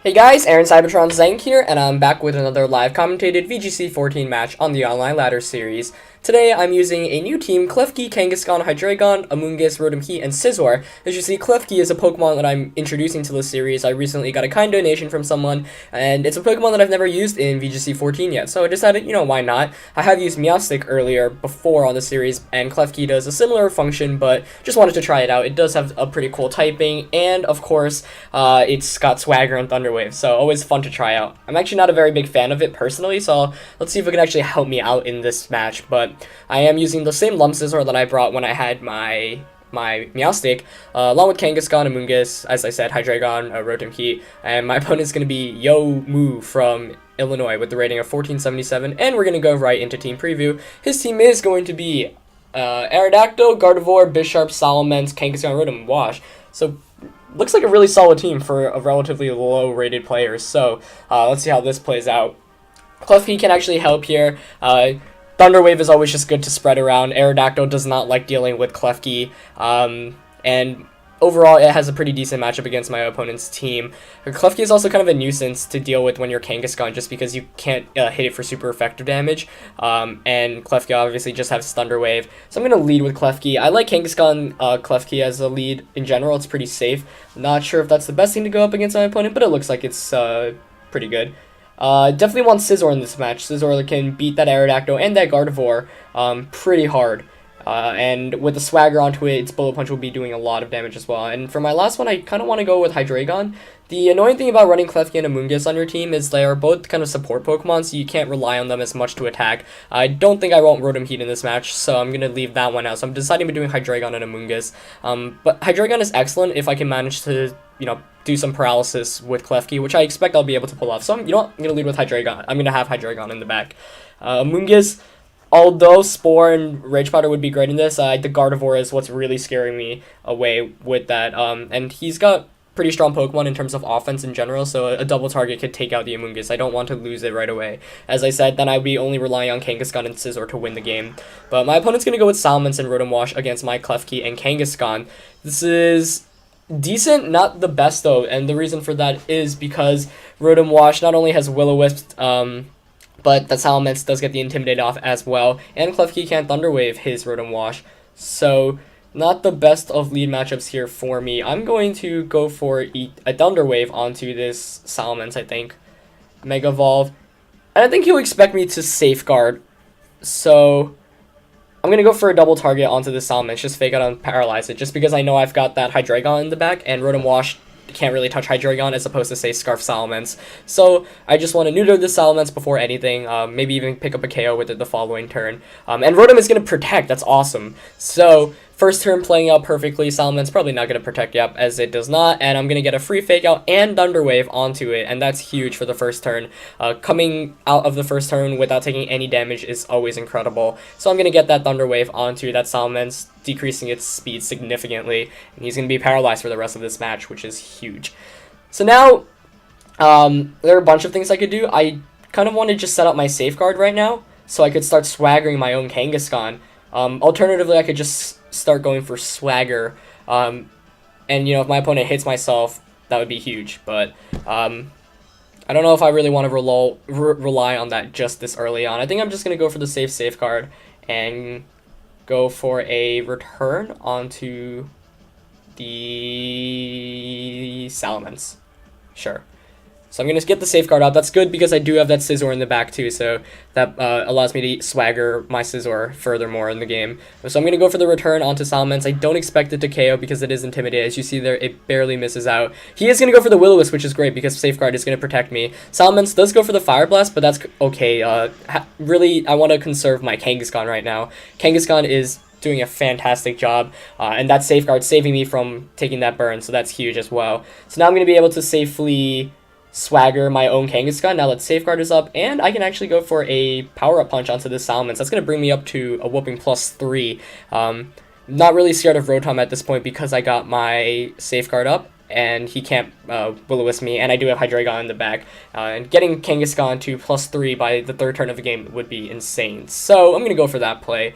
Hey guys, Aaron Cybertron Zank here, and I'm back with another live commentated VGC 14 match on the Online Ladder series. Today, I'm using a new team, Klefki, Kangaskhan, Hydreigon, Amoonguss, Rotom-Ki, and Scizor. As you see, Klefki is a Pokemon that I'm introducing to the series. I recently got a kind donation from someone, and it's a Pokemon that I've never used in VGC 14 yet, so I decided, why not? I have used Meowstic earlier before on the series, and Klefki does a similar function, but just wanted to try it out. It does have a pretty cool typing, and of course, it's got Swagger and Thunder Wave, so always fun to try out. I'm actually not a very big fan of it personally, so let's see if it can actually help me out in this match, but I am using the same Lump Scizor that I brought when I had my Meowstic, along with Kangaskhan, Amoonguss, as I said, Hydreigon, Rotom-Ki, and my opponent's going to be Yo Moo from Illinois with the rating of 1477, and we're going to go right into team preview. His team is going to be Aerodactyl, Gardevoir, Bisharp, Salamence, Kangaskhan, Rotom, Wash. So looks like a really solid team for a relatively low-rated player, so let's see how this plays out. Klefki can actually help here. Thunder Wave is always just good to spread around. Aerodactyl does not like dealing with Klefki, and overall it has a pretty decent matchup against my opponent's team. Klefki is also kind of a nuisance to deal with when you're Kangaskhan just because you can't hit it for super effective damage, and Klefki obviously just has Thunder Wave. So I'm going to lead with Klefki. I like Kangaskhan Klefki as a lead in general. It's pretty safe. Not sure if that's the best thing to go up against my opponent, but it looks like it's pretty good. Definitely want Scizor in this match. Scizor can beat that Aerodactyl and that Gardevoir pretty hard. And with the Swagger onto it, its Bullet Punch will be doing a lot of damage as well. And for my last one, I kind of want to go with Hydreigon. The annoying thing about running Klefki and Amoonguss on your team is they are both kind of support Pokemon, so you can't rely on them as much to attack. I don't think I want Rotom-Heat in this match, so I'm going to leave that one out. So I'm deciding between Hydreigon and Amoonguss. But Hydreigon is excellent if I can manage to, do some paralysis with Klefki, which I expect I'll be able to pull off. So I'm going to lead with Hydreigon. I'm going to have Hydreigon in the back. Amoonguss, although Spore and Rage Powder would be great in this, the Gardevoir is what's really scaring me away with that. And he's got pretty strong Pokemon in terms of offense in general, so a double target could take out the Amoonguss. I don't want to lose it right away. As I said, then I'd be only relying on Kangaskhan and Scizor to win the game. But my opponent's going to go with Salamence and Rotom Wash against my Klefki and Kangaskhan. This is decent, not the best though, and the reason for that is because Rotom Wash not only has Will-O-Wisp, but that Salamence does get the Intimidate off as well, and Klefki can't Thunder Wave his Rotom Wash, so not the best of lead matchups here for me. I'm going to go for a Thunder Wave onto this Salamence, I think. Mega Evolve, and I think he'll expect me to Safeguard, so I'm going to go for a double target onto the Salamence, just fake out and paralyze it, just because I know I've got that Hydreigon in the back, and Rotom Wash can't really touch Hydreigon as opposed to, say, Scarf Salamence. So I just want to neuter the Salamence before anything, maybe even pick up a KO with it the following turn. And Rotom is going to protect, that's awesome. So first turn playing out perfectly, Salamence probably not going to protect, yep, as it does not, and I'm going to get a free Fake Out and Thunder Wave onto it, and that's huge for the first turn. Coming out of the first turn without taking any damage is always incredible. So I'm going to get that Thunder Wave onto that Salamence, decreasing its speed significantly, and he's going to be paralyzed for the rest of this match, which is huge. So now, there are a bunch of things I could do. I kind of want to just set up my Safeguard right now, so I could start swaggering my own Kangaskhan. Alternatively, I could just start going for Swagger, and if my opponent hits myself, that would be huge, but I don't know if I really want to rely on that just this early on. I think I'm just going to go for the Safeguard and go for a return onto the Salamence. Sure. So I'm going to get the Safeguard out. That's good because I do have that Scizor in the back too, so that allows me to Swagger my Scizor furthermore in the game. So I'm going to go for the return onto Salamence. I don't expect it to KO because it is Intimidated. As you see there, it barely misses out. He is going to go for the Will-O-Wisp, which is great because Safeguard is going to protect me. Salamence does go for the Fire Blast, but that's okay. Really, I want to conserve my Kangaskhan right now. Kangaskhan is doing a fantastic job, and that Safeguard saving me from taking that burn, so that's huge as well. So now I'm going to be able to safely Swagger my own Kangaskhan now that Safeguard is up, and I can actually go for a Power-Up Punch onto this Salamence. That's going to bring me up to a whooping +3. Not really scared of Rotom at this point because I got my Safeguard up, and he can't Will-O-Wisp me, and I do have Hydreigon in the back. And getting Kangaskhan to +3 by the third turn of the game would be insane. So I'm going to go for that play.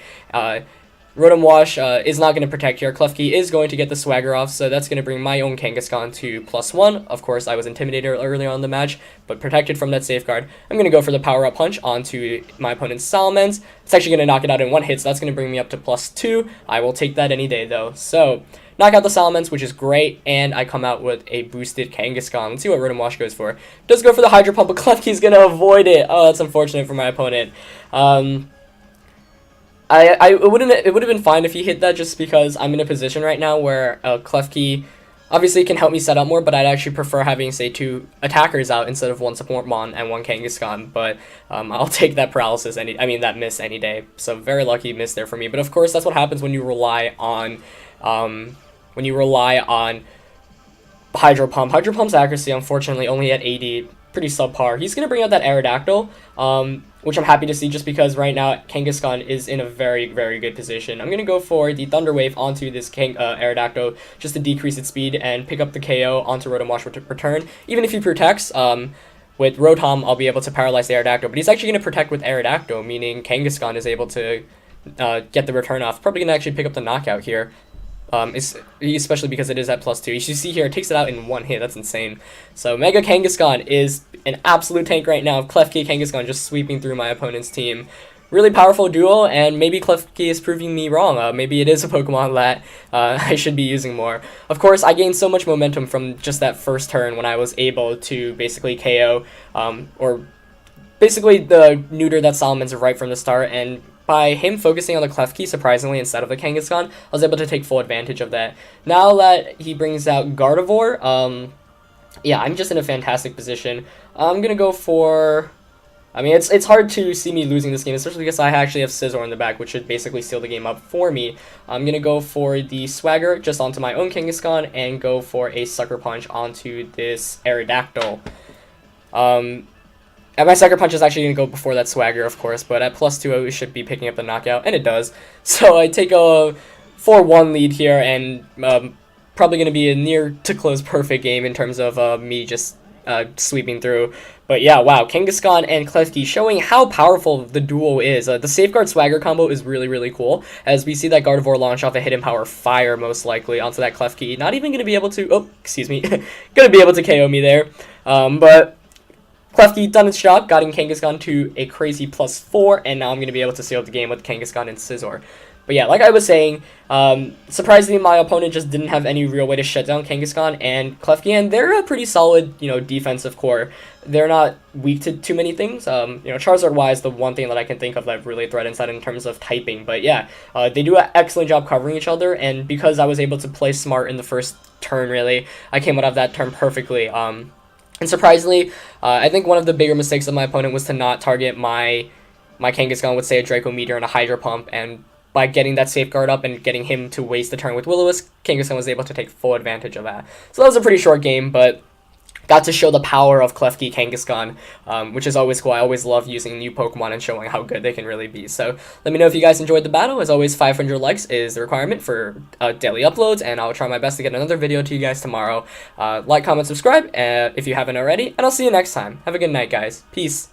Rotom Wash is not going to protect here. Klefki is going to get the swagger off, so that's going to bring my own Kangaskhan to +1. Of course, I was intimidated earlier on in the match, but protected from that safeguard. I'm going to go for the power-up punch onto my opponent's Salamence. It's actually going to knock it out in one hit, so that's going to bring me up to +2. I will take that any day, though. So, knock out the Salamence, which is great, and I come out with a boosted Kangaskhan. Let's see what Rotom Wash goes for. Does go for the Hydro Pump, but Klefki's going to avoid it. Oh, that's unfortunate for my opponent. It would have been fine if he hit that, just because I'm in a position right now where Klefki obviously can help me set up more, but I'd actually prefer having, say, 2 attackers out instead of 1 support mon and 1 Kangaskhan. But I'll take that paralysis that miss any day. So very lucky miss there for me. But of course, that's what happens when you rely on Hydro Pump. Hydro Pump's accuracy, unfortunately, only at 80. Pretty subpar. He's going to bring out that Aerodactyl, which I'm happy to see, just because right now Kangaskhan is in a very, very good position. I'm going to go for the Thunder Wave onto this Aerodactyl just to decrease its speed and pick up the KO onto Rotom Wash return. Even if he protects, with Rotom, I'll be able to paralyze the Aerodactyl, but he's actually going to protect with Aerodactyl, meaning Kangaskhan is able to get the return off. Probably going to actually pick up the knockout here. Especially because it is at +2. You should see here, it takes it out in 1 hit. That's insane. So Mega Kangaskhan is an absolute tank right now. Klefki Kangaskhan just sweeping through my opponent's team. Really powerful duo, and maybe Klefki is proving me wrong. Maybe it is a Pokemon that I should be using more. Of course, I gained so much momentum from just that first turn when I was able to basically KO, or basically the neuter that Salamence right from the start, and by him focusing on the Klefki, surprisingly, instead of the Kangaskhan, I was able to take full advantage of that. Now that he brings out Gardevoir, yeah, I'm just in a fantastic position. I'm going to go for... it's hard to see me losing this game, especially because I actually have Scizor in the back, which should basically seal the game up for me. I'm going to go for the Swagger just onto my own Kangaskhan and go for a Sucker Punch onto this Aerodactyl. And my Sucker Punch is actually going to go before that Swagger, of course, but at +2 I should be picking up the knockout, and it does. So I take a 4-1 lead here, and probably going to be a near to close perfect game in terms of me just sweeping through. But yeah, wow, Kangaskhan and Klefki showing how powerful the duo is. The Safeguard Swagger combo is really, really cool, as we see that Gardevoir launch off a Hidden Power Fire, most likely, onto that Klefki. Not even going to be able to... Oh, excuse me. Going to be able to KO me there. But... Klefki done its job, getting Kangaskhan to a crazy +4, and now I'm going to be able to seal the game with Kangaskhan and Scizor. But yeah, like I was saying, surprisingly, my opponent just didn't have any real way to shut down Kangaskhan and Klefki, and they're a pretty solid, defensive core. They're not weak to too many things. Charizard-wise, the one thing that I can think of that really threatens that in terms of typing. But yeah, they do an excellent job covering each other, and because I was able to play smart in the first turn, really, I came out of that turn perfectly. And surprisingly, I think one of the bigger mistakes of my opponent was to not target my Kangaskhan with, say, a Draco Meteor and a Hydro Pump, and by getting that Safeguard up and getting him to waste the turn with Will-O-Wisp, Kangaskhan was able to take full advantage of that. So that was a pretty short game, but got to show the power of Klefki Kangaskhan, which is always cool. I always love using new Pokemon and showing how good they can really be. So let me know if you guys enjoyed the battle. As always, 500 likes is the requirement for daily uploads, and I'll try my best to get another video to you guys tomorrow. Like, comment, subscribe if you haven't already, and I'll see you next time. Have a good night, guys. Peace.